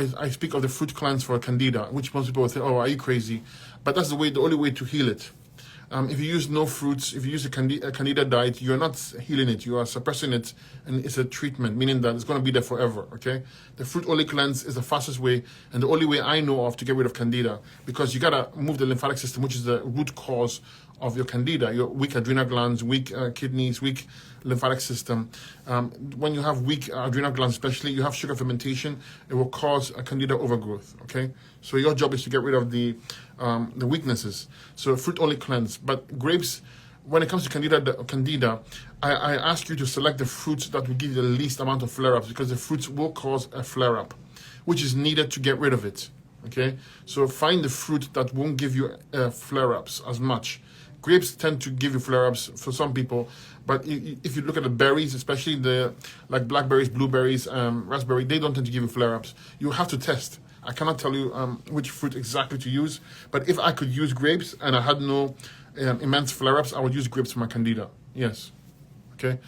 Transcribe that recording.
I speak of the fruit cleanse for candida, which most people will say, oh, are you crazy? But that's the only way to heal it. If you use no fruits, if you use a candida diet, you're not healing it, you are suppressing it, and it's a treatment, meaning that it's going to be there forever, okay? The fruit only cleanse is the fastest way, and the only way I know of to get rid of candida, because you got to move the lymphatic system, which is the root cause of your candida, your weak adrenal glands, weak kidneys, weak lymphatic system. When you have weak adrenal glands especially, you have sugar fermentation, it will cause a candida overgrowth, okay? So your job is to get rid of the weaknesses. So fruit only cleanse. But grapes, when it comes to candida, I ask you to select the fruits that will give you the least amount of flare-ups, because the fruits will cause a flare-up, which is needed to get rid of it, okay? So find the fruit that won't give you flare-ups as much. Grapes tend to give you flare-ups for some people, but if you look at the berries, especially like blackberries, blueberries, raspberry, they don't tend to give you flare-ups. You have to test. I cannot tell you which fruit exactly to use, but if I could use grapes and I had no immense flare-ups, I would use grapes for my candida. Yes. Okay.